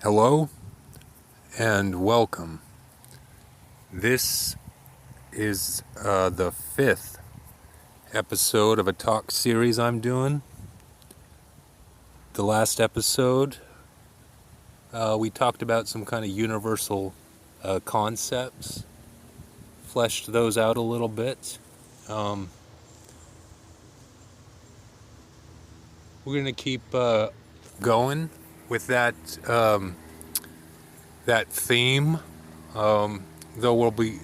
Hello and welcome. This is the fifth episode of a talk series I'm doing. The last episode, we talked about some kind of universal concepts, fleshed those out a little bit. We're going to keep going with that theme, though we'll be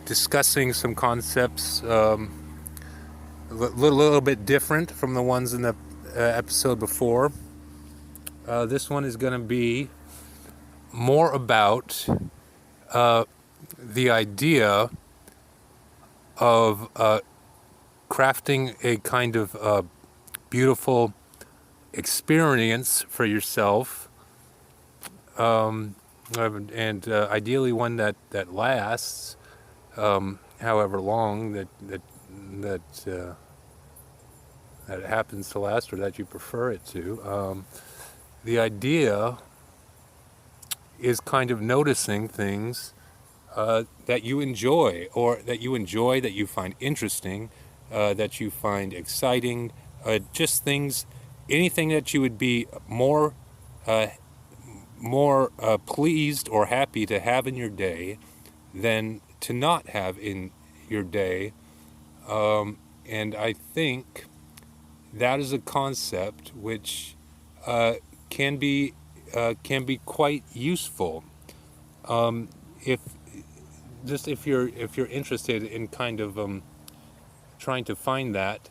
discussing some concepts a little bit different from the ones in the episode before. This one is going to be more about the idea of crafting a kind of beautiful experience for yourself, and ideally one that lasts, however long that it happens to last, or that you prefer it to. The idea is kind of noticing things that you enjoy, that you find interesting, that you find exciting, just things, anything that you would be more pleased or happy to have in your day than to not have in your day. And I think that is a concept which can be quite useful. If you're interested in kind of trying to find that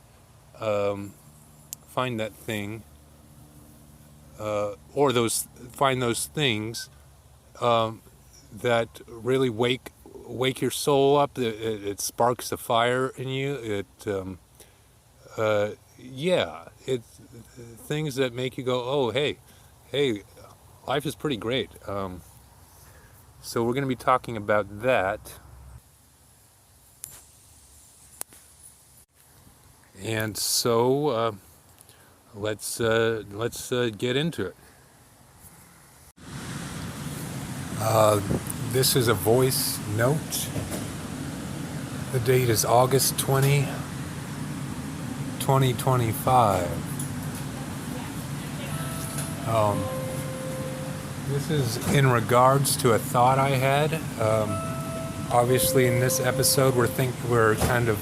thing, or find those things that really wake your soul up. It sparks a fire in you. It's things that make you go, oh, hey, life is pretty great. So we're going to be talking about that. And so let's get into it. This is a voice note. The date is August 20, 2025. This is in regards to a thought I had. Obviously, in this episode, we're kind of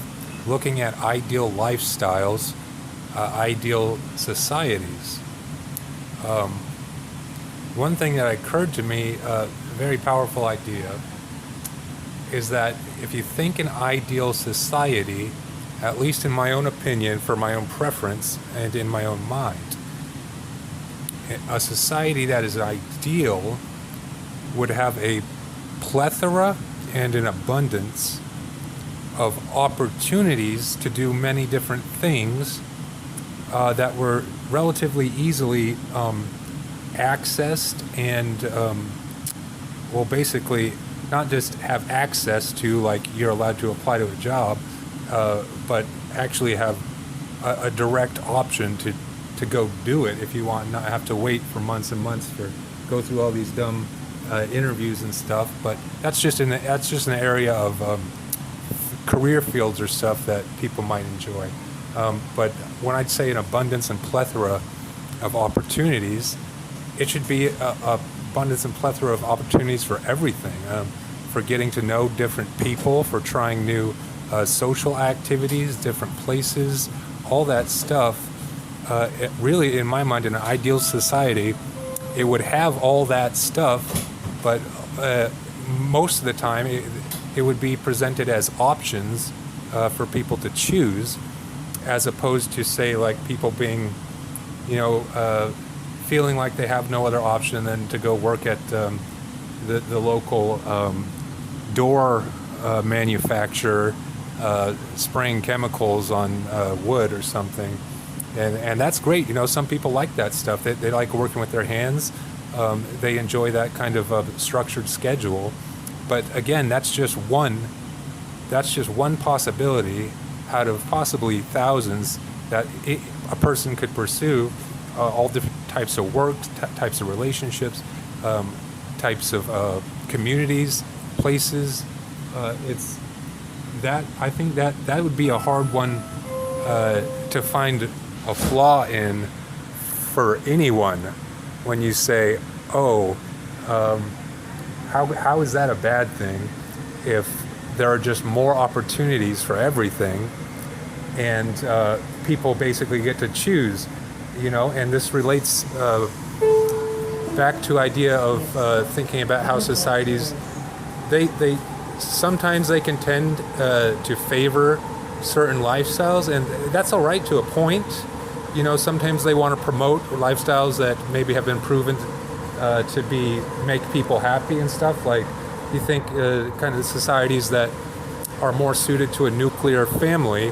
looking at ideal lifestyles, ideal societies. One thing that occurred to me, a very powerful idea, is that if you think an ideal society, at least in my own opinion, for my own preference, and in my own mind, a society that is ideal would have a plethora and an abundance of opportunities to do many different things that were relatively easily accessed, and basically not just have access to, like you're allowed to apply to a job, but actually have a direct option to go do it if you want, not have to wait for months and months to go through all these dumb interviews and stuff. But that's just an area of career fields or stuff that people might enjoy. But when I'd say an abundance and plethora of opportunities, it should be a abundance and plethora of opportunities for everything, for getting to know different people, for trying new social activities, different places, all that stuff. It really, in my mind, in an ideal society, it would have all that stuff, but most of the time it would be presented as options for people to choose, as opposed to, say, like people being, feeling like they have no other option than to go work at the local door manufacturer, spraying chemicals on wood or something. And that's great. Some people like that stuff. They like working with their hands. They enjoy that kind of structured schedule. But again, that's just one possibility out of possibly thousands that a person could pursue, all different types of work, types of relationships, types of communities, places. It's that I think that would be a hard one to find a flaw in for anyone. When you say, "Oh, how is that a bad thing?" If there are just more opportunities for everything, and people basically get to choose, and this relates back to idea of thinking about how societies, they sometimes they can tend to favor certain lifestyles, and that's all right to a point. Sometimes they want to promote lifestyles that maybe have been proven to make people happy and stuff. Like, you think kind of societies that are more suited to a nuclear family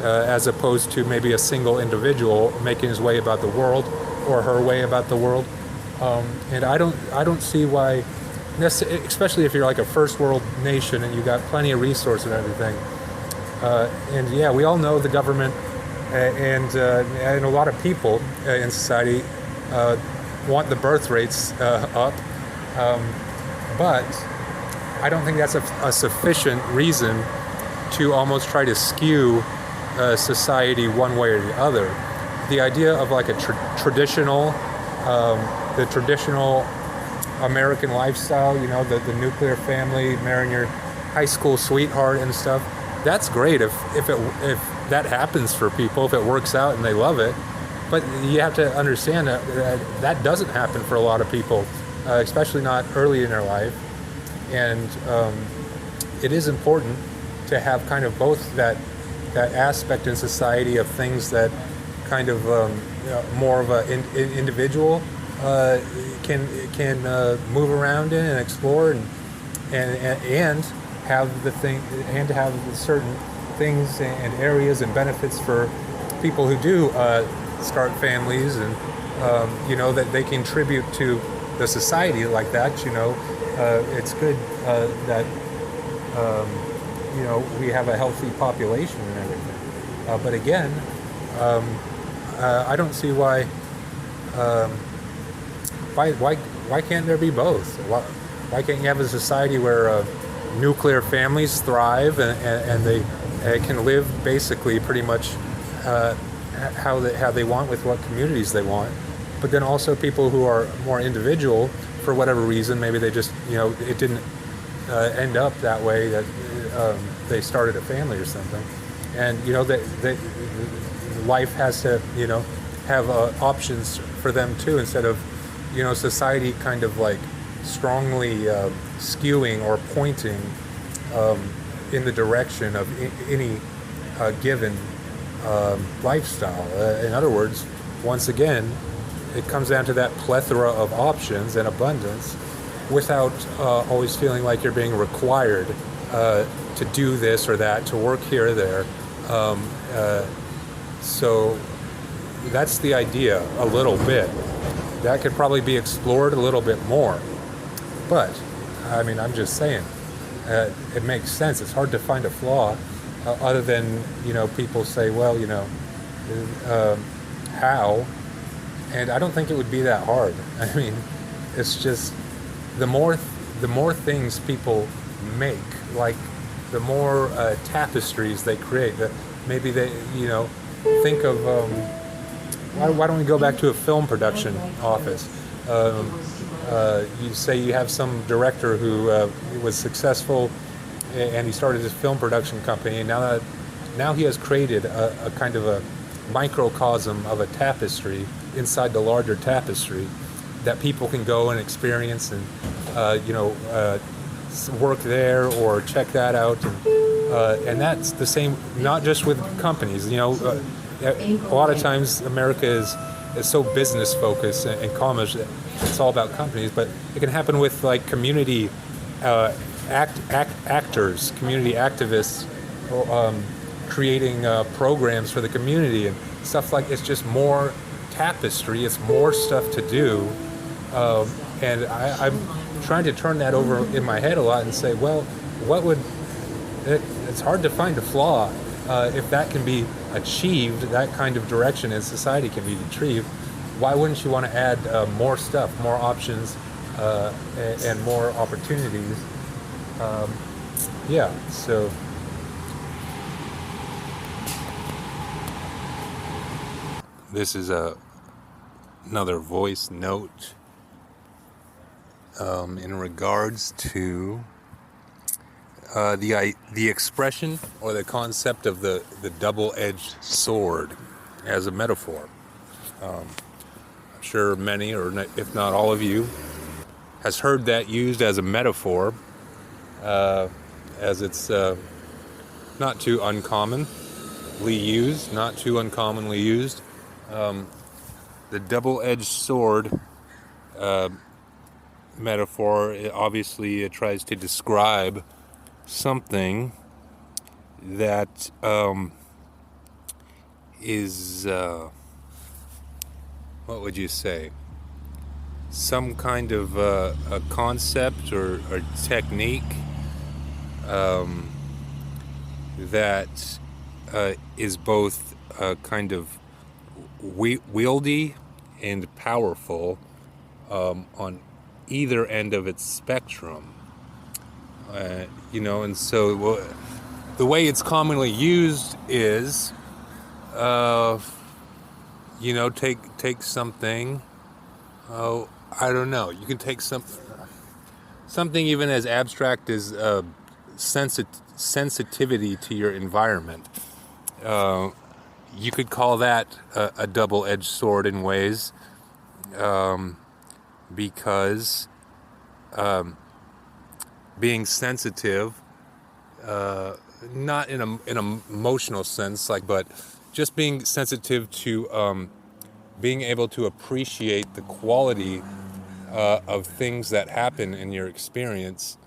as opposed to maybe a single individual making his way about the world or her way about the world. And I don't see why, especially if you're like a first world nation and you got plenty of resources and everything. And yeah, we all know the government and a lot of people in society want the birth rates up, but I don't think that's a sufficient reason to almost try to skew society one way or the other. The idea of like a traditional American lifestyle, the nuclear family, marrying your high school sweetheart and stuff, that's great if that happens for people, if it works out and they love it. But you have to understand that doesn't happen for a lot of people, especially not early in their life. And it is important to have kind of both that aspect in society of things that kind of more of an individual can move around in and explore and have the thing and have certain things and areas and benefits for people who do start families and that they contribute to the society like that. It's good that we have a healthy population and everything. But again, I don't see why can't there be both? Why can't you have a society where nuclear families thrive and they can live basically pretty much how they want with what communities they want, but then also people who are more individual for whatever reason, maybe they just it didn't end up that way, that they started a family or something, and that life has to have options for them too, instead of society kind of like strongly skewing or pointing in the direction of any given lifestyle. In other words, once again, it comes down to that plethora of options and abundance without always feeling like you're being required to do this or that, to work here or there. So that's the idea a little bit. That could probably be explored a little bit more. But, I mean, I'm just saying, it makes sense. It's hard to find a flaw other than, people say, well, how? And I don't think it would be that hard. I mean, it's just the more things people make, like the more tapestries they create. Maybe they, think of why don't we go back to a film production office? You say you have some director who was successful and he started his film production company, and now he has created a kind of a microcosm of a tapestry inside the larger tapestry that people can go and experience and work there or check that out, and that's the same not just with companies. A lot of times America is so business focused and commerce, it's all about companies, but it can happen with like community actors, community activists, creating programs for the community and stuff like. It's just more tapestry, it's more stuff to do, and I'm trying to turn that over in my head a lot and say, well, it's hard to find a flaw if that can be achieved, that kind of direction in society can be achieved. why wouldn't you want to add more stuff, more options, and more opportunities? Um, yeah, so this is another voice note in regards to the expression or the concept of the double-edged sword as a metaphor. I'm sure many, or if not all of you, has heard that used as a metaphor, as it's not too uncommonly used, not too uncommonly used. The double-edged sword metaphor, it tries to describe something that is, what would you say? Some kind of a concept or technique that is both kind of wieldy and powerful on either end of its spectrum. And so the way it's commonly used is, take something. Oh, I don't know. You can take something even as abstract as sensitivity to your environment. You could call that a double-edged sword in ways, because being sensitive, not in an emotional sense, but just being sensitive to being able to appreciate the quality of things that happen in your experience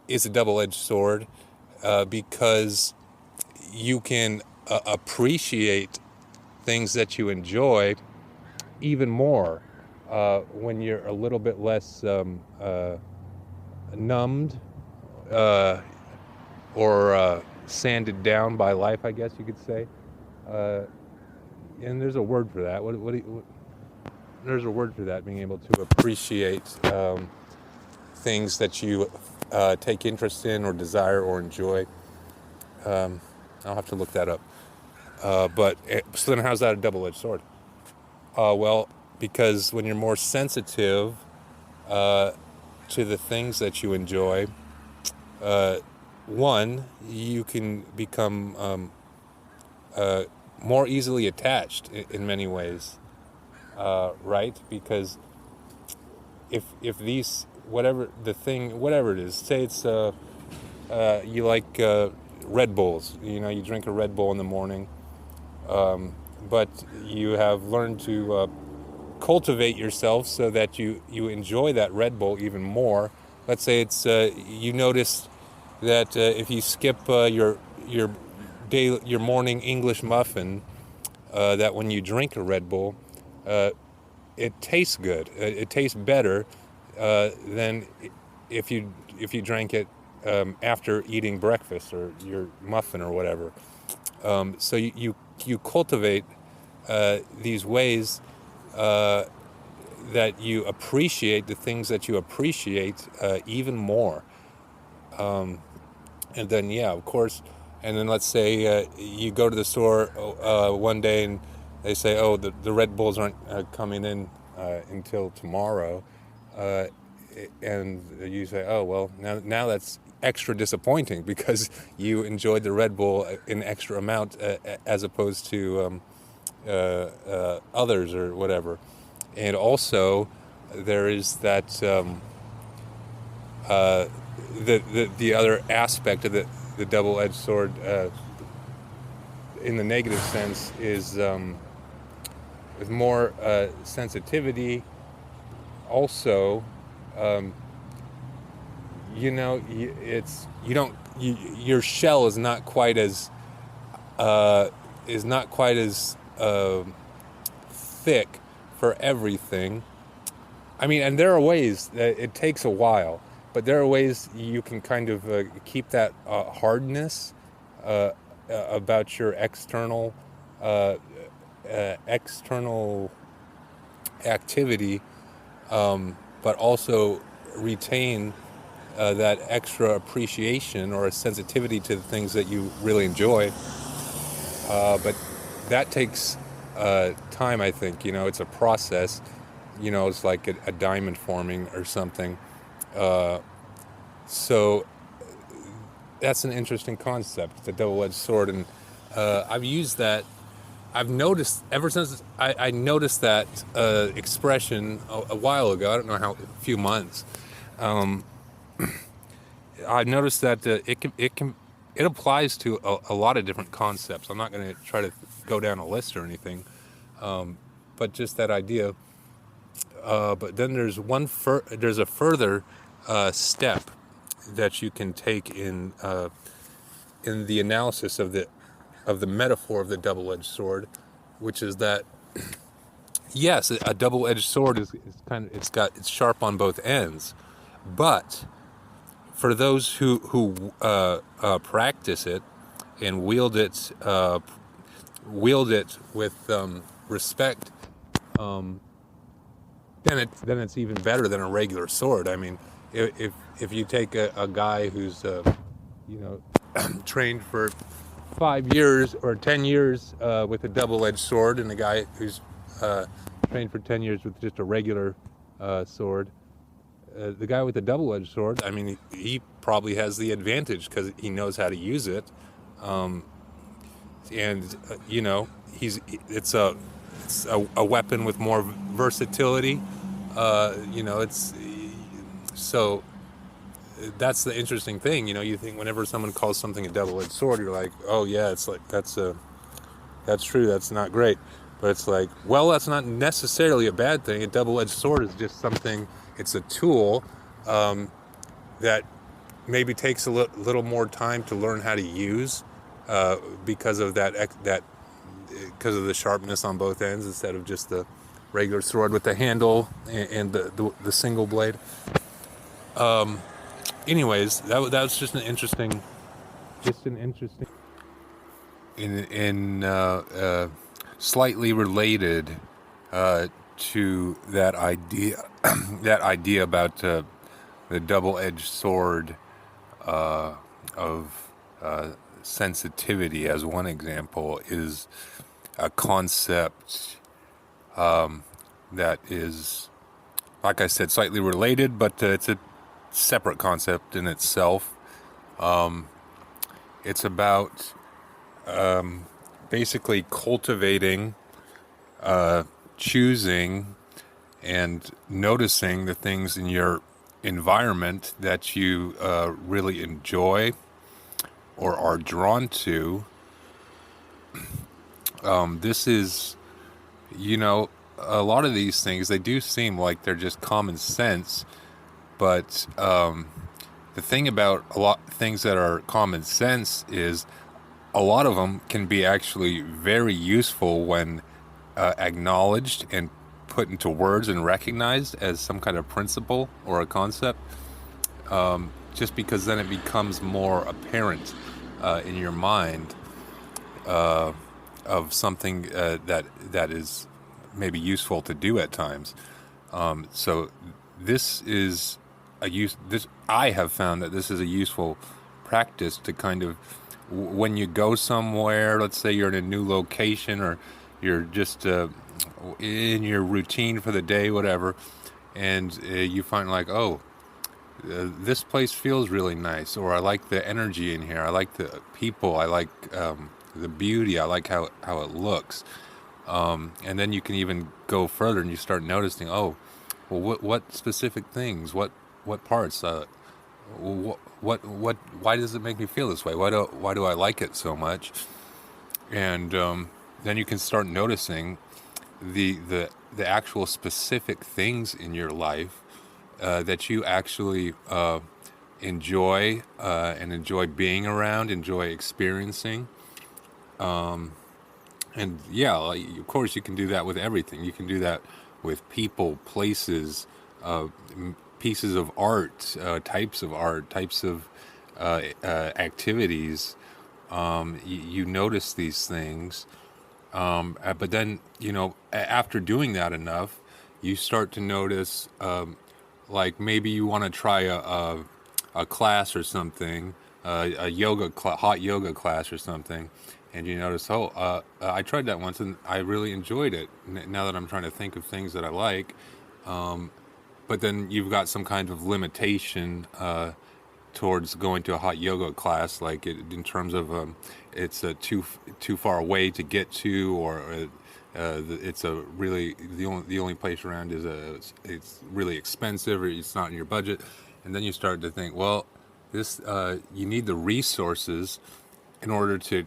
is a double-edged sword, because you can appreciate things that you enjoy even more when you're a little bit less numbed or sanded down by life, I guess you could say. And there's a word for that. There's a word for that, being able to appreciate things that you take interest in or desire or enjoy. I'll have to look that up. So then how's that a double-edged sword? Well, because when you're more sensitive to the things that you enjoy, one, you can become more easily attached in many ways, right? Because if these, whatever it is, say it's you like Red Bulls, you drink a Red Bull in the morning, but you have learned to cultivate yourself so that you enjoy that Red Bull even more. Let's say it's you notice that if you skip your morning English muffin, that when you drink a Red Bull, it tastes good. It tastes better than if you drank it after eating breakfast or your muffin or whatever. So you cultivate these ways that you appreciate the things that you appreciate even more. And then, yeah, of course, and then let's say you go to the store one day and they say, oh, the Red Bulls aren't coming in until tomorrow. And you say, oh, well, now that's extra disappointing because you enjoyed the Red Bull in extra amount as opposed to others or whatever. And also, there is that the other aspect of the double-edged sword in the negative sense is with more sensitivity. Also, your shell is not quite as thick for everything. I mean, and there are ways that it takes a while, but there are ways you can kind of keep that hardness about your external activity, but also retain that extra appreciation or a sensitivity to the things that you really enjoy. But that takes time, I think. It's a process. It's like a diamond forming or something. So that's an interesting concept, the double-edged sword. And I've used that. I've noticed ever since I noticed that expression a while ago. I don't know how, a few months. I noticed that it applies to a lot of different concepts. I'm not going to try to go down a list or anything, but just that idea. But then there's a further step that you can take in the analysis of the metaphor of the double-edged sword, which is that yes, a double-edged sword is it's sharp on both ends, but for those who practice it and wield it with respect, then it's even better than a regular sword. I mean, if you take a guy who's you know trained for 5 years or 10 years with a double-edged sword, and a guy who's trained for 10 years with just a regular sword, the guy with the double-edged sword, I mean, he probably has the advantage because he knows how to use it, and he's it's a weapon with more versatility. It's so that's the interesting thing. You think whenever someone calls something a double-edged sword, you're like, oh yeah, it's like that's true. That's not great. But it's like, well, that's not necessarily a bad thing. A double-edged sword is just something. It's a tool that maybe takes a little more time to learn how to use because of because of the sharpness on both ends instead of just the regular sword with the handle and the single blade. Anyways, that was just an interesting in slightly related to that idea that idea about the double-edged sword of sensitivity. As one example is a concept that is, like I said, slightly related, but it's a separate concept in itself. It's about basically cultivating, choosing, and noticing the things in your environment that you really enjoy or are drawn to. This is, a lot of these things, they do seem like they're just common sense, but the thing about a lot of things that are common sense is a lot of them can be actually very useful when acknowledged and put into words and recognized as some kind of principle or a concept, just because then it becomes more apparent in your mind of something that is maybe useful to do at times. So this is I have found that this is a useful practice to kind of, when you go somewhere, let's say you're in a new location or you're just in your routine for the day, whatever, and you find like, oh, this place feels really nice, or I like the energy in here, I like the people, I like the beauty, I like how it looks, and then you can even go further and you start noticing, oh, well, what specific things, what parts, why does it make me feel this way? Why do I like it so much? And then you can start noticing the actual specific things in your life that you actually enjoy and enjoy being around, enjoy experiencing. And yeah, of course, you can do that with everything. You can do that with people, places, pieces of art, types of activities. You notice these things, but then after doing that enough, you start to notice, like maybe you want to try a class or something, a hot yoga class or something, and you notice, oh, I tried that once and I really enjoyed it. Now that I'm trying to think of things that I like, but then you've got some kind of limitation towards going to a hot yoga class, like in terms of it's too far away to get to, or it's a really the only place around is it's really expensive, or it's not in your budget, and then you start to think, well, this you need the resources in order to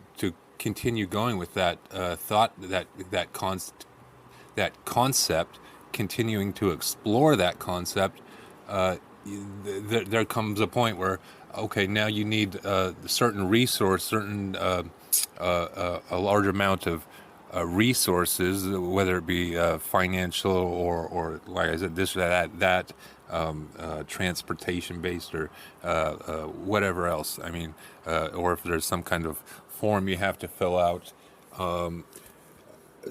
continue going with that thought, that concept, continuing to explore that concept. There comes a point where, okay, now you need a certain resource, a large amount of resources, whether it be financial or like I said, this or that transportation based, or whatever else. I mean, or if there's some kind of form you have to fill out.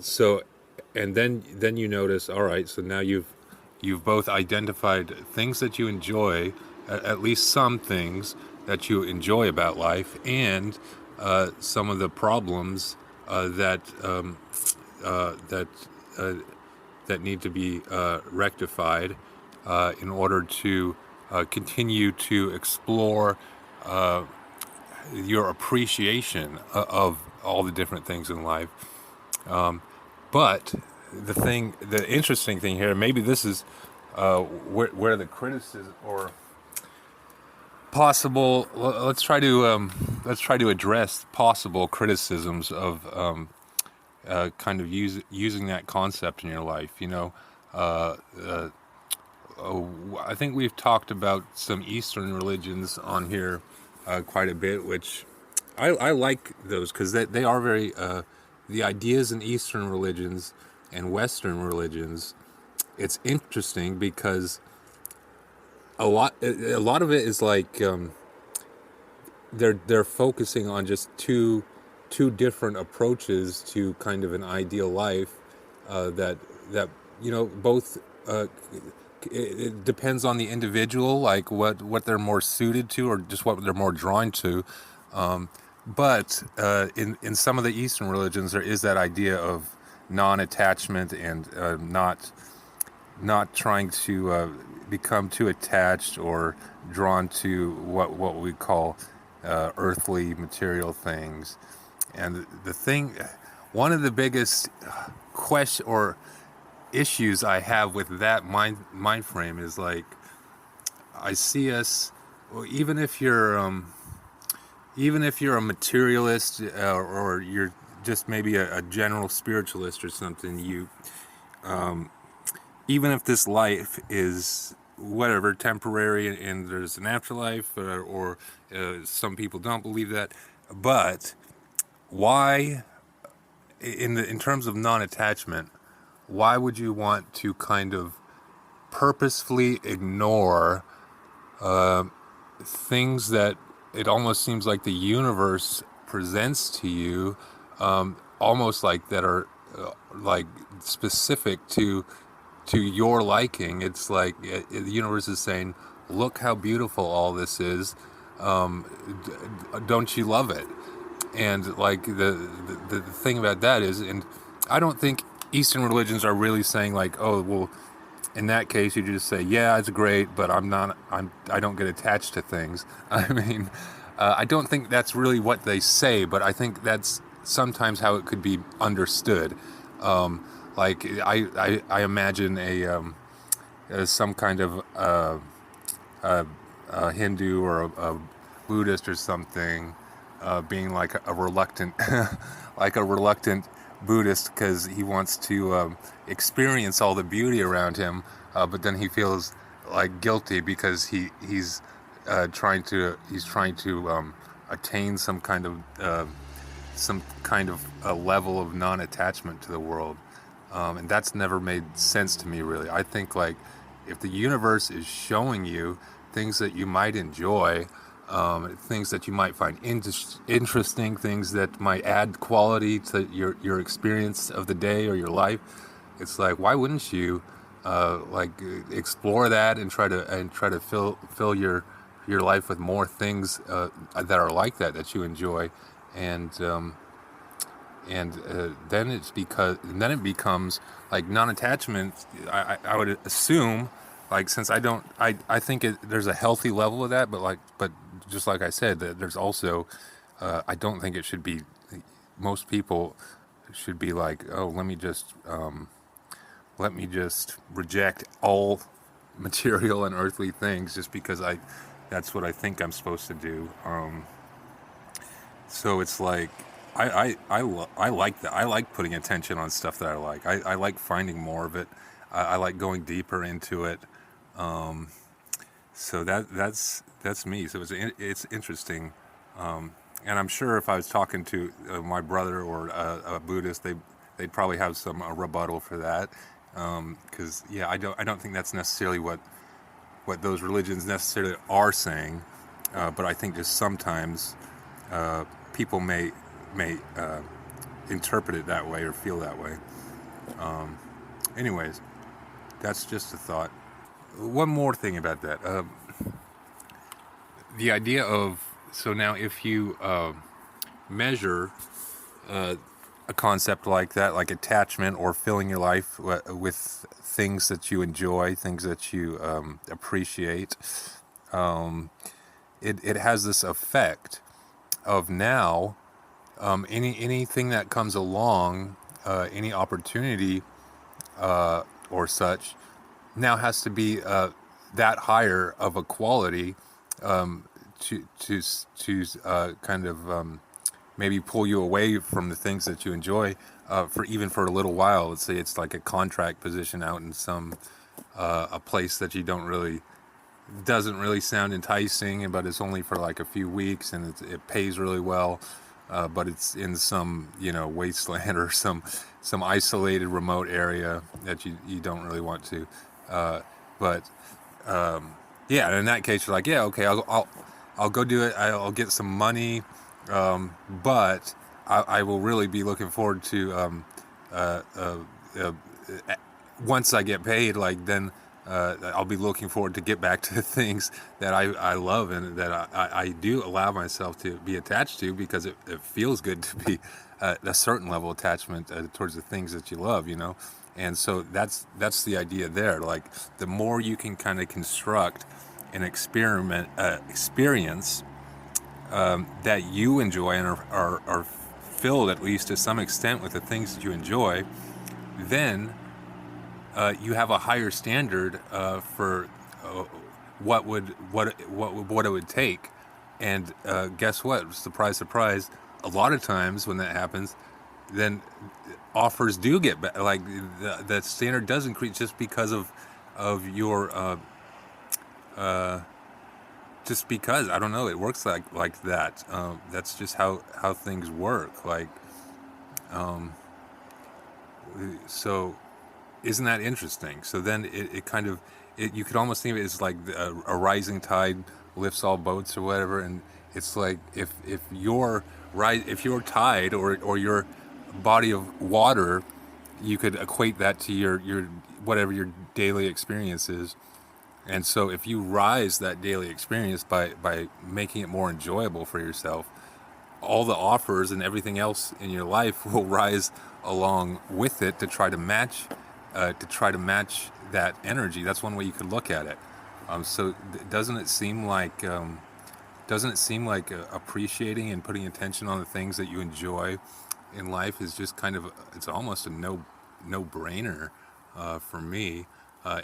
So, and then you notice, all right, so now you've both identified things that you enjoy, at least some things that you enjoy about life, and some of the problems that that need to be rectified in order to continue to explore your appreciation of all the different things in life. But the interesting thing here, maybe this is where the criticism or possible. Let's try to address possible criticisms of kind of using that concept in your life. I think we've talked about some Eastern religions on here quite a bit, which I like those because they are very the ideas in Eastern religions and Western religions. It's interesting because a lot of it is like they're focusing on just two different approaches to kind of an ideal life that both it depends on the individual, like what they're more suited to, or just what they're more drawn to. But in some of the Eastern religions, there is that idea of non-attachment and not trying to become too attached or drawn to what we call earthly material things. And one of the biggest question or issues I have with that mind frame is, like, I see us, well, even if you're a materialist, or you're just maybe a general spiritualist or something, even if this life is whatever temporary and there's an afterlife, or some people don't believe that, but why, in terms of non-attachment, why would you want to kind of purposefully ignore things that it almost seems like the universe presents to you, almost like that are like specific to your liking? It's like the universe is saying, look how beautiful all this is. Don't you love it? And like the thing about that is, and I don't think Eastern religions are really saying, like, oh, well, in that case you just say, yeah, it's great, but I don't get attached to things. I mean, I don't think that's really what they say, but I think that's sometimes how it could be understood. Like I imagine some kind of a Hindu or a Buddhist or something being like a reluctant Buddhist, because he wants to experience all the beauty around him, but then he feels like guilty because he's trying to attain some kind of a level of non-attachment to the world, and that's never made sense to me, really. I think, like, if the universe is showing you things that you might enjoy, things that you might find interesting, things that might add quality to your experience of the day or your life, it's like, why wouldn't you explore that and try to fill your life with more things that are like that you enjoy, and then it becomes like non-attachment. I would assume, like, since I think there's a healthy level of that, but just like I said, that there's also I don't think it should be. Most people should be like, oh, let me just reject all material and earthly things just because that's what I think I'm supposed to do. So it's like I like that. I like putting attention on stuff that I like. I like finding more of it. I like going deeper into it. So that's me. So it's interesting. And I'm sure if I was talking to my brother or a Buddhist, they'd probably have some rebuttal for that. Because yeah, I don't think that's necessarily what those religions necessarily are saying. But I think just sometimes people may interpret it that way or feel that way. Anyways, that's just a thought. One more thing about that. The idea of, so now if you measure a concept like that, like attachment or filling your life with things that you enjoy, things that you appreciate, it has this effect of now anything that comes along, any opportunity or such, now has to be that higher of a quality to kind of maybe pull you away from the things that you enjoy for a little while. Let's say it's like a contract position out in some a place that you don't really doesn't really sound enticing, but it's only for like a few weeks and it pays really well. But it's in some wasteland or some isolated remote area that you don't really want to. But yeah, in that case, you're like, yeah, okay, I'll go do it. I'll get some money, but I will really be looking forward to uh, once I get paid. Like then I'll be looking forward to get back to the things that I love and that I do allow myself to be attached to, because it feels good to be a certain level of attachment towards the things that you love, And so that's the idea there. Like the more you can kind of construct an experience that you enjoy and are filled at least to some extent with the things that you enjoy, then you have a higher standard for what it would take. And guess what? Surprise, surprise. A lot of times when that happens, then offers do get better. Like the standard does increase just because of your just because I don't know, it works like that. That's just how things work. Like so. Isn't that interesting? So then it kind of, you could almost think of it as like a rising tide lifts all boats or whatever. And it's like if your tide or your body of water, you could equate that to your whatever your daily experience is. And so if you rise that daily experience by making it more enjoyable for yourself, all the offers and everything else in your life will rise along with it to try to match that energy. That's one way you could look at it. So doesn't it seem like appreciating and putting attention on the things that you enjoy in life is just kind of, it's almost a no brainer for me.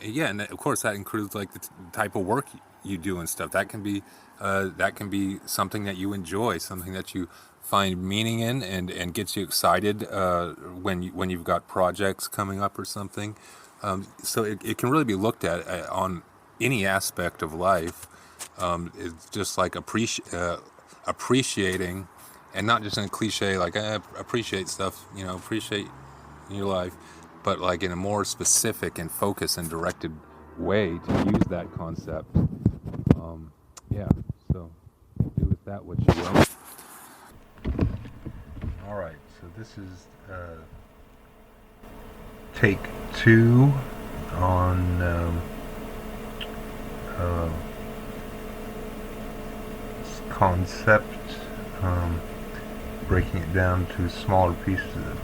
Yeah, and of course that includes like the type of work you do and stuff. That can be something that you enjoy, something that you find meaning in, and gets you excited when you've got projects coming up or something. So it can really be looked at on any aspect of life. It's just like appreciating, and not just in a cliche like appreciate stuff, appreciate your life, but like in a more specific and focused and directed way to use that concept. Yeah, so do with that what you will. All right, so this is take 2 on uh, concept, breaking it down to smaller pieces.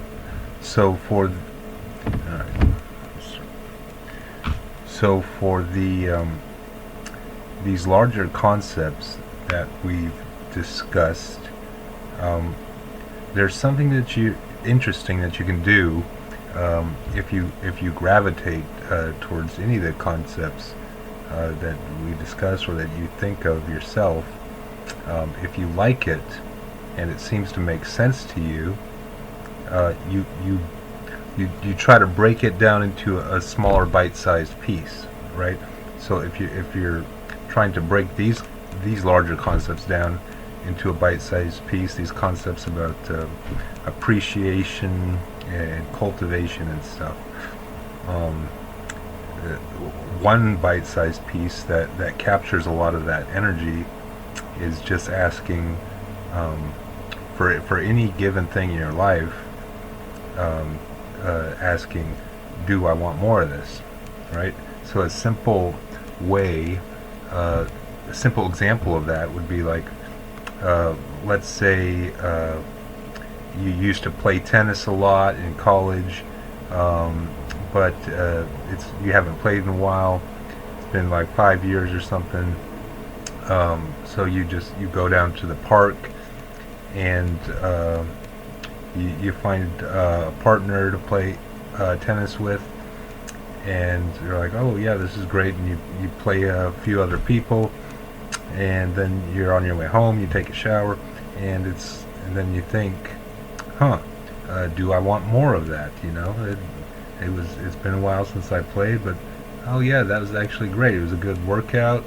So for alright, so for these larger concepts that we've discussed, um, there's something that you interesting that you can do if you gravitate towards any of the concepts that we discuss or that you think of yourself. If you like it and it seems to make sense to you, you try to break it down into a smaller bite-sized piece, right? So if you're trying to break these larger concepts down into a bite-sized piece, these concepts about appreciation and cultivation and stuff. Um, One bite-sized piece that captures a lot of that energy is just asking for any given thing in your life, asking, do I want more of this, right? So a simple way, a simple example of that would be like, let's say you used to play tennis a lot in college, but you haven't played in a while. It's been like 5 years or something. So you go down to the park and you find a partner to play tennis with, and you're like, oh yeah, this is great, and you play a few other people, and then you're on your way home, you take a shower, and then you think, do I want more of that? It's been a while since I played, but oh yeah, that was actually great. It was a good workout,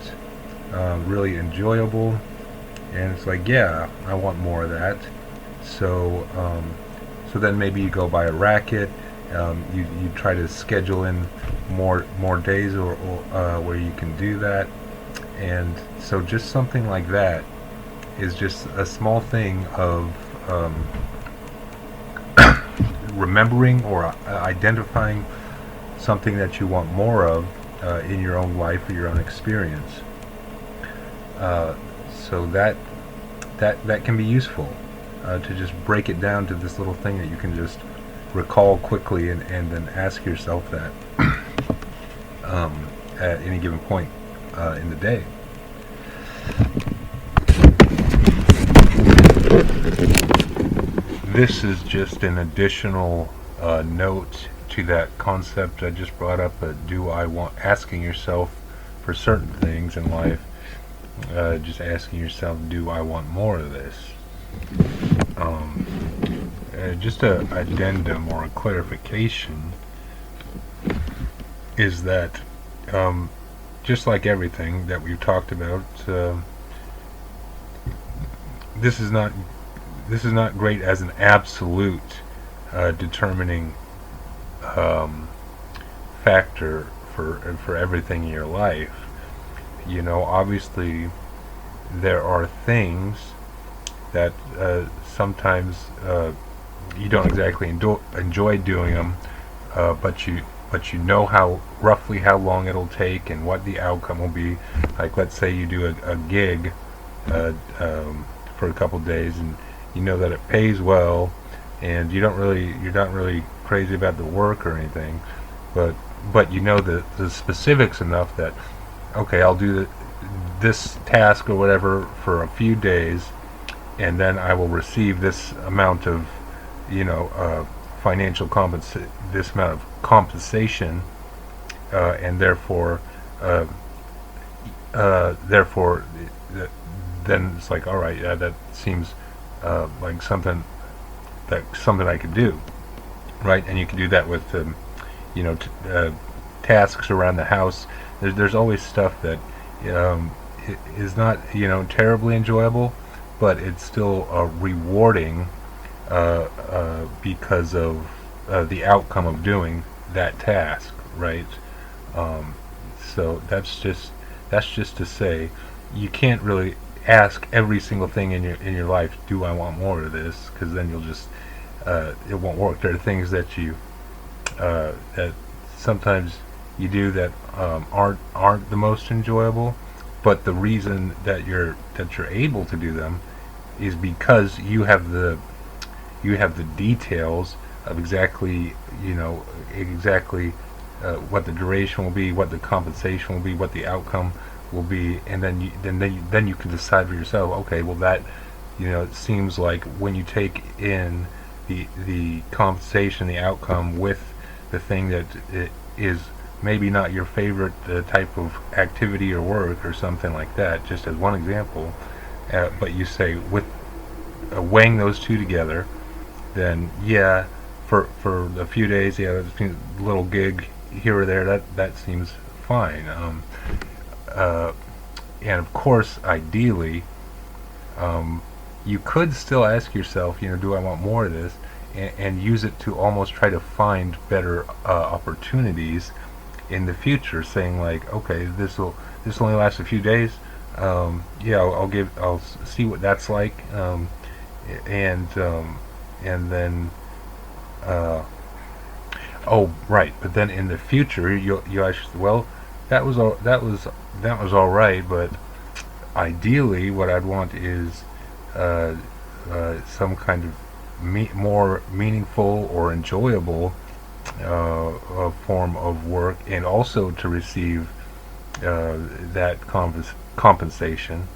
really enjoyable, and it's like, yeah, I want more of that. So then maybe you go buy a racket. You try to schedule in more days or where you can do that, and so just something like that is just a small thing of remembering or identifying something that you want more of in your own life or your own experience. So that can be useful, to just break it down to this little thing that you can just recall quickly and then ask yourself that at any given point in the day. This is just an additional note to that concept I just brought up. Asking yourself for certain things in life, just asking yourself, do I want more of this? Just a addendum or a clarification is that just like everything that we've talked about, this is not great as an absolute determining factor for everything in your life. Obviously there are things that sometimes you don't exactly enjoy doing them, but you know roughly how long it'll take and what the outcome will be. Like, let's say you do a gig for a couple days, and you know that it pays well, and you're not really crazy about the work or anything, but you know the specifics enough that, okay, I'll do this task or whatever for a few days, and then I will receive this amount of financial this amount of compensation, and therefore then it's like, all right, yeah, that seems like something I could do, right? And you can do that with tasks around the house. There's always stuff that is not terribly enjoyable, but it's still rewarding because of the outcome of doing that task, right? So that's just to say, you can't really ask every single thing in your life, do I want more of this? Because then you'll just it won't work. There are things that that sometimes you do that aren't the most enjoyable, but the reason that you're able to do them is because you have the details of exactly, exactly what the duration will be, what the compensation will be, what the outcome will be, and then you can decide for yourself. Okay, well that, it seems like when you take in the compensation, the outcome with the thing that it is maybe not your favorite type of activity or work or something like that, just as one example, but you say with weighing those two together, then yeah, for a few days, yeah, a little gig here or there, that seems fine. Uh, and of course, ideally, you could still ask yourself, do I want more of this, and use it to almost try to find better opportunities in the future, saying like, okay, this will only last a few days. Yeah, I'll see what that's like, and then uh, oh right, but then in the future you actually, well, that was all right, but ideally what I'd want is uh, some kind of more meaningful or enjoyable form of work, and also to receive that compensation.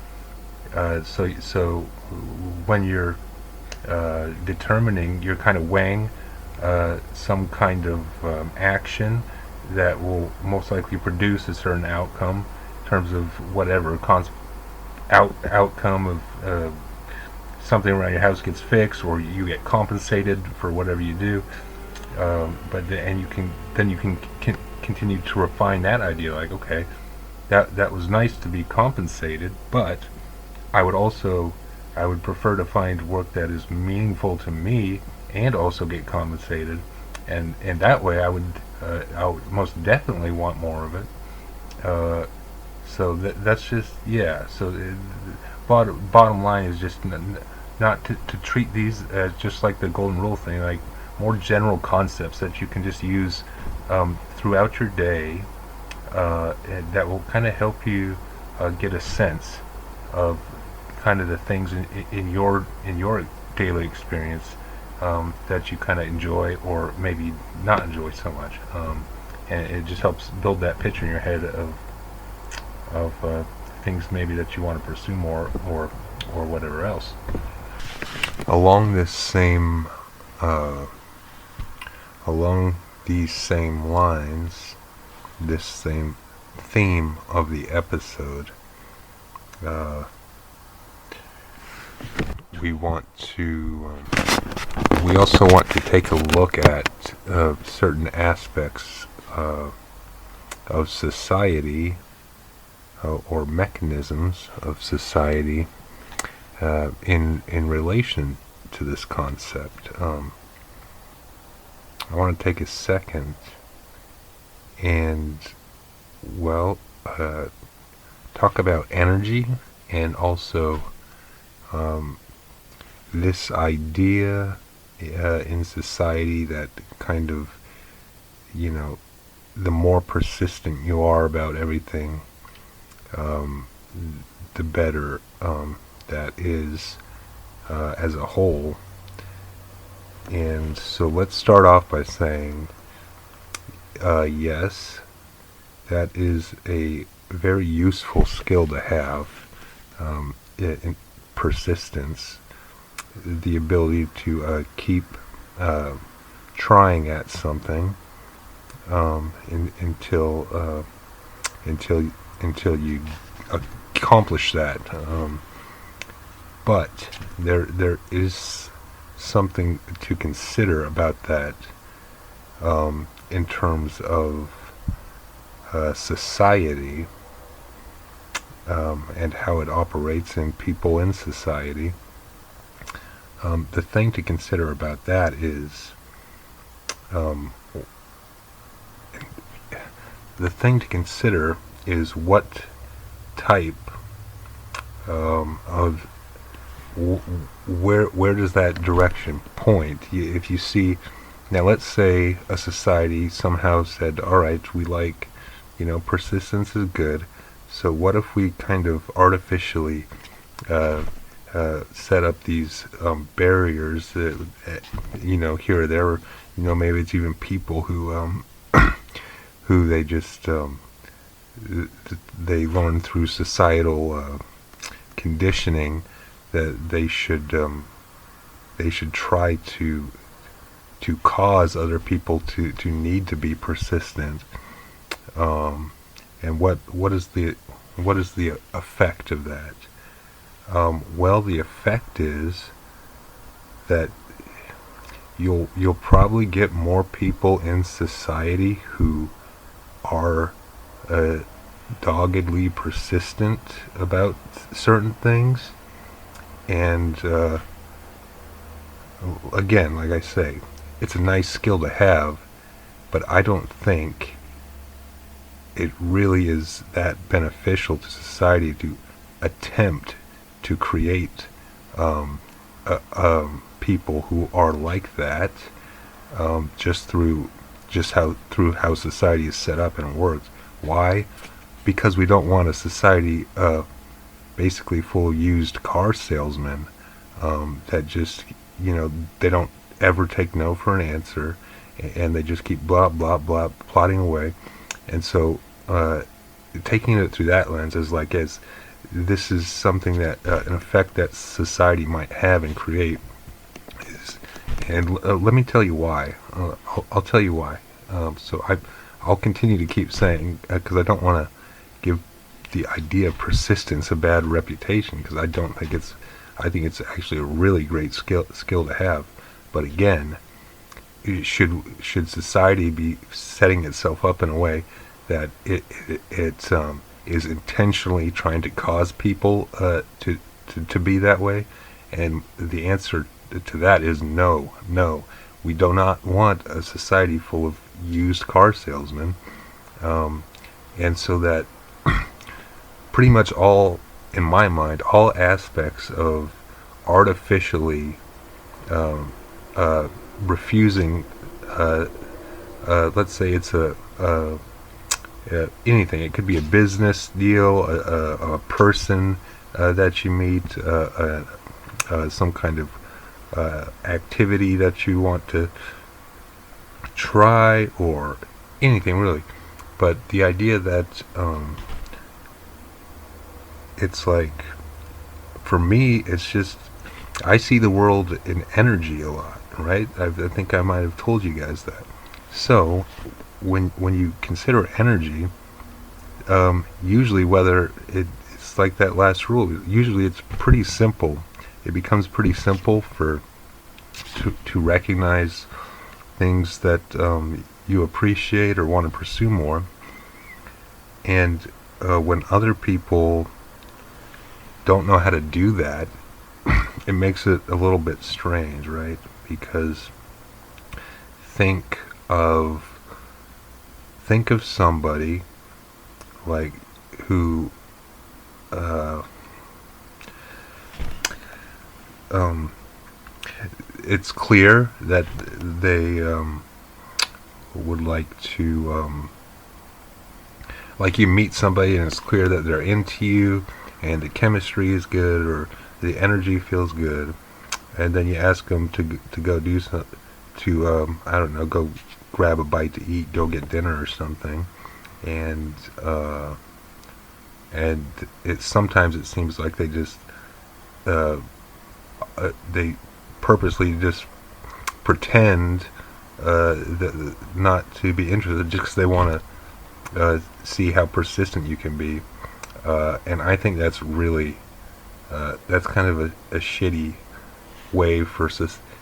So when you're determining, you're kind of weighing some kind of action that will most likely produce a certain outcome in terms of whatever outcome of something around your house gets fixed, or you get compensated for whatever you do. And you can continue to refine that idea. Like, okay, that was nice to be compensated, but I would prefer to find work that is meaningful to me and also get compensated, and that way I would most definitely want more of it. So that's just, yeah. So bottom line is just not to treat these as just like the golden rule thing, like more general concepts that you can just use throughout your day, and that will kind of help you get a sense of kind of the things in your daily experience that you kind of enjoy or maybe not enjoy so much, and it just helps build that picture in your head of things maybe that you want to pursue more, or whatever else. Along this same along these same lines, this same theme of the episode, we want to we also want to take a look at certain aspects of society, or mechanisms of society in relation to this concept. I want to take a second and, well, talk about energy, and also this idea in society that kind of, the more persistent you are about everything, the better that is as a whole. And so let's start off by saying, yes, that is a very useful skill to have, in persistence, the ability to keep trying at something until you accomplish that. But there is something to consider about that, in terms of society, and how it operates in people in society. The thing to consider about that is, what type of where does that direction point? If you see, now let's say a society somehow said, all right, we like persistence is good. So what if we kind of artificially set up these barriers that, here or there, maybe it's even people who they just they learn through societal conditioning that they should try to cause other people to need to be persistent. And what is the effect of that? Well, the effect is that you'll probably get more people in society who are doggedly persistent about certain things, and again, like I say, it's a nice skill to have, but I don't think it really is that beneficial to society to attempt to create people who are like that, through how society is set up and works. Why? Because we don't want a society basically full of used car salesmen that just, they don't ever take no for an answer, and they just keep blah blah blah plodding away. And so taking it through that lens as this is something that an effect that society might have and create is, and let me tell you why. I'll tell you why. I'll continue to keep saying, because I don't want to give the idea of persistence a bad reputation, because I think it's actually a really great skill to have. But again, should society be setting itself up in a way that it is intentionally trying to cause people to be that way? And the answer to that is no. We do not want a society full of used car salesmen. And so that pretty much in my mind, all aspects of artificially refusing, let's say it's anything. It could be a business deal, a person that you meet, some kind of activity that you want to try, or anything really. But the idea that it's like, for me, it's just, I see the world in energy a lot, right? I think I might have told you guys that. So when you consider energy, usually whether it's like that last rule, usually it's pretty simple. It becomes pretty simple to recognize things that you appreciate or want to pursue more. And when other people don't know how to do that, it makes it a little bit strange, right? Because think of somebody like who it's clear that they would like to like, you meet somebody and it's clear that they're into you and the chemistry is good or the energy feels good, and then you ask them to go do something, to I don't know, go grab a bite to eat, go get dinner or something, and sometimes it seems like they just they purposely just pretend that not to be interested just because they want to see how persistent you can be, and I think that's really that's kind of a shitty way for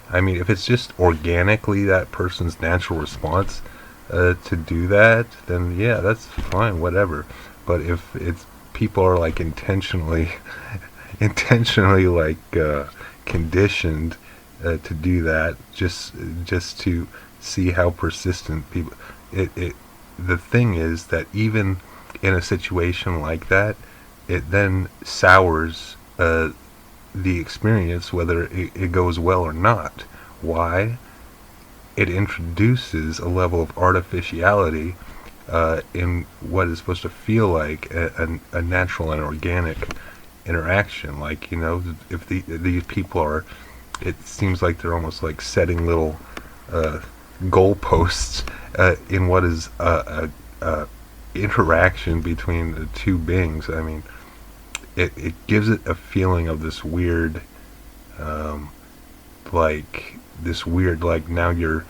I mean, if it's just organically that person's natural response to do that, then yeah, that's fine, whatever. But if it's people are like intentionally like conditioned to do that, just to see how persistent people. The thing is that even in a situation like that, it then sours the experience, whether it goes well or not. Why? It introduces a level of artificiality in what is supposed to feel like a natural and organic interaction. Like, if these people are, it seems like they're almost like setting little uh, goalposts in what is a interaction between the two beings. I mean, it gives it a feeling of this weird, um, like now you're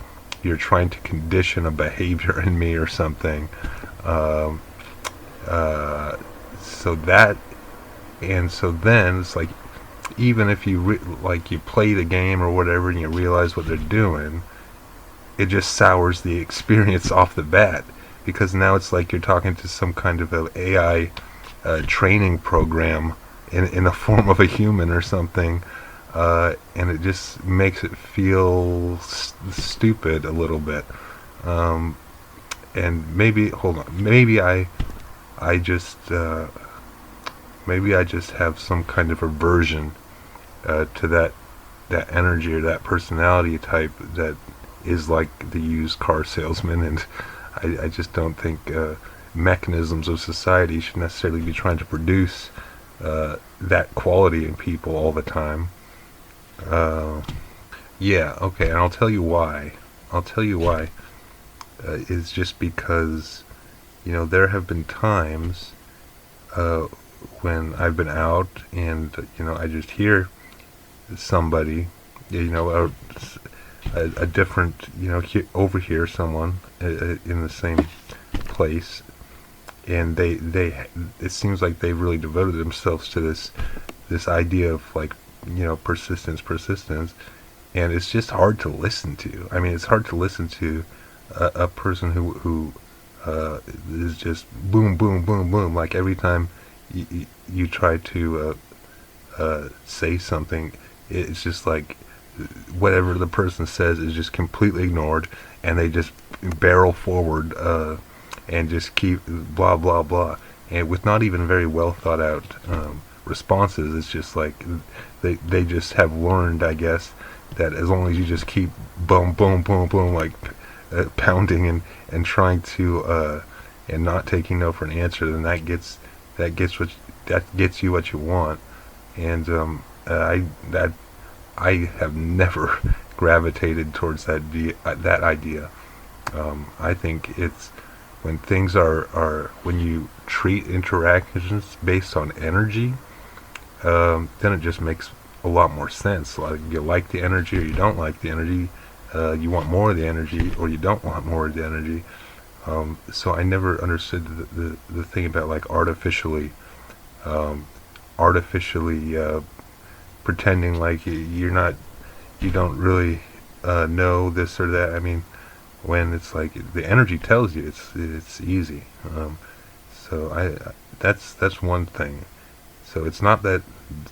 trying to condition a behavior in me or something. Um, uh, so that and so then it's like, even if like you play the game or whatever and you realize what they're doing, it just sours the experience off the bat, because now it's like you're talking to some kind of a AI training program in the form of a human or something, and it just makes it feel stupid a little bit. Um, and maybe, hold on, I just maybe I just have some kind of aversion to that energy or that personality type that is like the used car salesman, and I just don't think mechanisms of society should necessarily be trying to produce that quality in people all the time. Uh, yeah, okay, and I'll tell you why. I'll tell you why. Is just because, there have been times uh, when I've been out and, I just hear somebody, a different, overhear someone in the same place, and it seems like they've really devoted themselves to this idea of, like, persistence, and it's just hard to listen to. I mean, it's hard to listen to a person who is just boom, boom, boom, boom, like every time you try to say something, it's just like whatever the person says is just completely ignored, and they just barrel forward and just keep blah blah blah, and with not even very well thought out responses. It's just like they just have learned, I guess, that as long as you just keep boom boom boom boom, like pounding and trying to and not taking no for an answer, then that gets you what you want. And I have never gravitated towards that idea. I think it's when things are when you treat interactions based on energy, then it just makes a lot more sense. Like, you like the energy or you don't like the energy, you want more of the energy or you don't want more of the energy. So I never understood the thing about, like, artificially pretending like you don't really know this or that. I mean, when it's like the energy tells you, it's easy. So that's one thing. So it's not that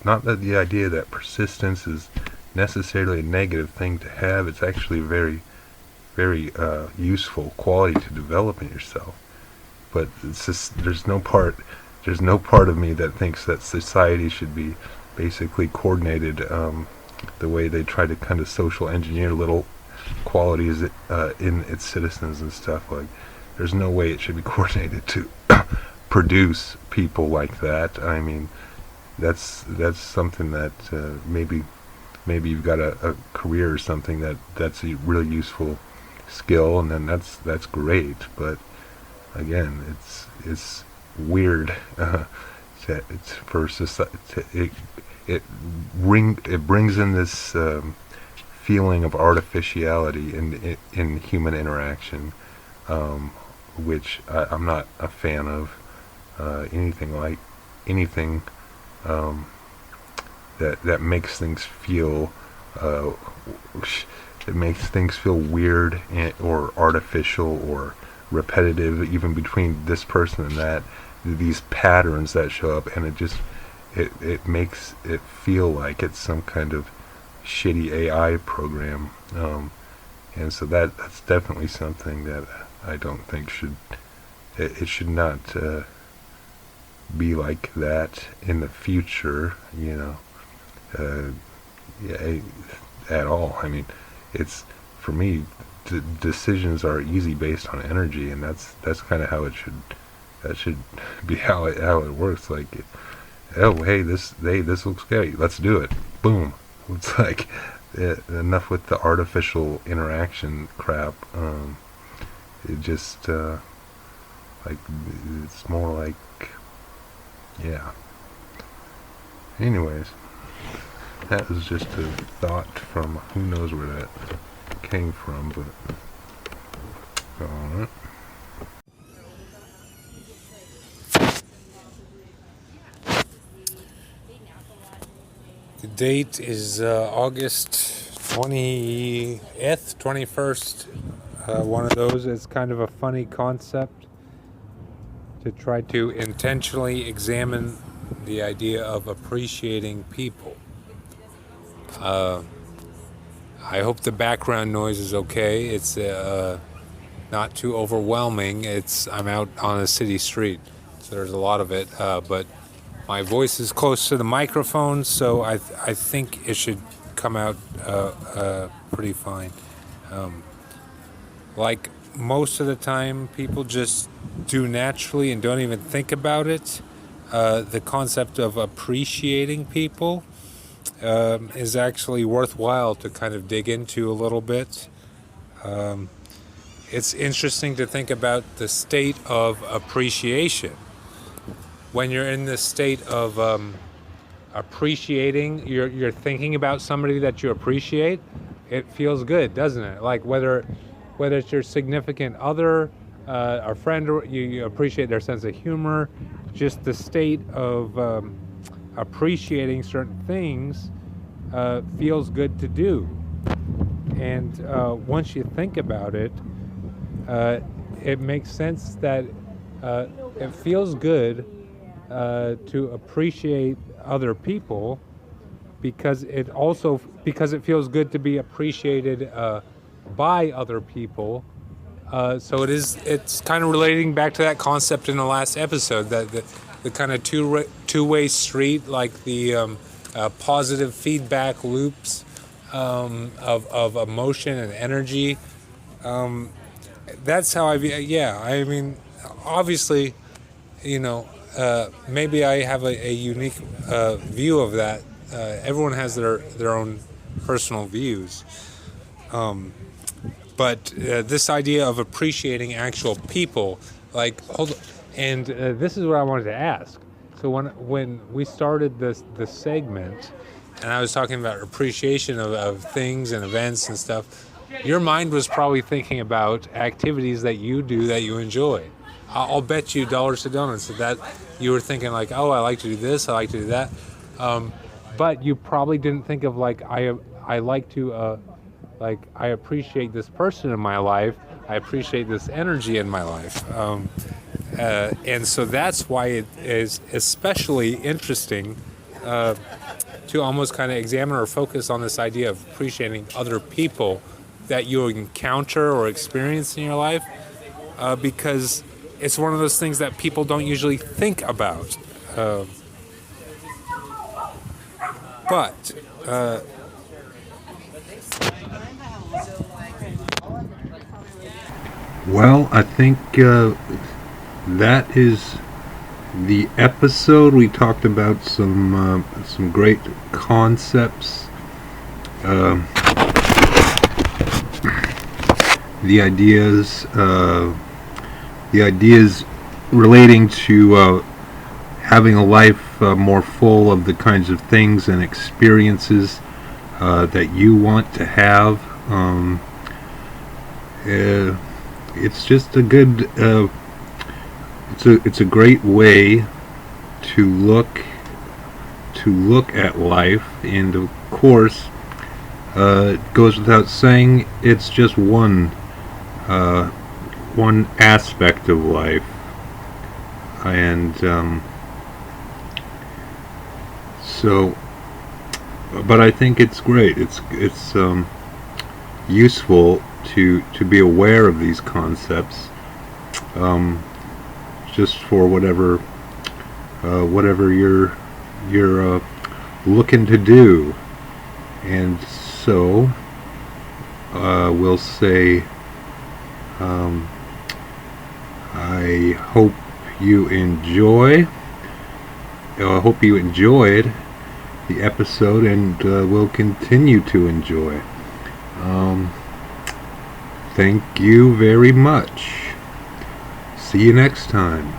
the idea that persistence is necessarily a negative thing to have. It's actually a very, very useful quality to develop in yourself. But it's just, there's no part of me that thinks that society should be basically coordinated the way they try to kind of social engineer little qualities in its citizens and stuff. Like, there's no way it should be coordinated to produce people like that. I mean, that's something that maybe you've got a career or something that's a really useful skill, and then that's great. But again, it's weird. It's for society. It brings in this feeling of artificiality in human interaction, which I'm not a fan of. Anything that makes things feel uh, it makes things feel weird or artificial or repetitive, even between this person and that. These patterns that show up, and it makes it feel like it's some kind of shitty AI program, and so that's definitely something that I don't think it should not be like that in the future, uh, yeah, at all. I mean, it's, for me, decisions are easy based on energy, and that's kind of how it should. That should be how it works. Like, oh hey, this looks great. Let's do it. Boom. It's like enough with the artificial interaction crap. It just like it's more like yeah. Anyways, that was just a thought from who knows where that came from, but alright. The date is August 20th, 21st. One of those is kind of a funny concept to try to intentionally examine the idea of appreciating people. I hope the background noise is okay. It's not too overwhelming. I'm out on a city street, so there's a lot of it, but my voice is close to the microphone, so I think it should come out pretty fine. Like most of the time, people just do naturally and don't even think about it. The concept of appreciating people is actually worthwhile to kind of dig into a little bit. It's interesting to think about the state of appreciation. When you're in this state of appreciating, you're thinking about somebody that you appreciate, it feels good, doesn't it? Like whether it's your significant other, a friend, or you appreciate their sense of humor, just the state of appreciating certain things feels good to do. And once you think about it, it makes sense that it feels good to appreciate other people because it feels good to be appreciated by other people. So it's kind of relating back to that concept in the last episode, that the kind of two-way street, like the positive feedback loops of emotion and energy. That's how I mean, obviously, maybe I have a unique view of that. Everyone has their own personal views. But this idea of appreciating actual people, like, and this is what I wanted to ask. So when we started this segment, and I was talking about appreciation of things and events and stuff, your mind was probably thinking about activities that you do that you enjoy. I'll bet you dollars to donuts that you were thinking like, oh, I like to do this, I like to do that. But you probably didn't think of like, I like to, I appreciate this person in my life. I appreciate this energy in my life. And so that's why it is especially interesting to almost kind of examine or focus on this idea of appreciating other people that you encounter or experience in your life, because it's one of those things that people don't usually think about. But Well, I think that is the episode. We talked about some great concepts. The ideas relating to having a life more full of the kinds of things and experiences that you want to have. It's just a good. It's a great way to look at life, and of course, it goes without saying, it's just one aspect of life, and so. But I think it's great. It's useful to be aware of these concepts, just for whatever you're looking to do. And so we'll say, I hope you enjoy. I hope you enjoyed the episode and will continue to enjoy. Thank you very much. See you next time.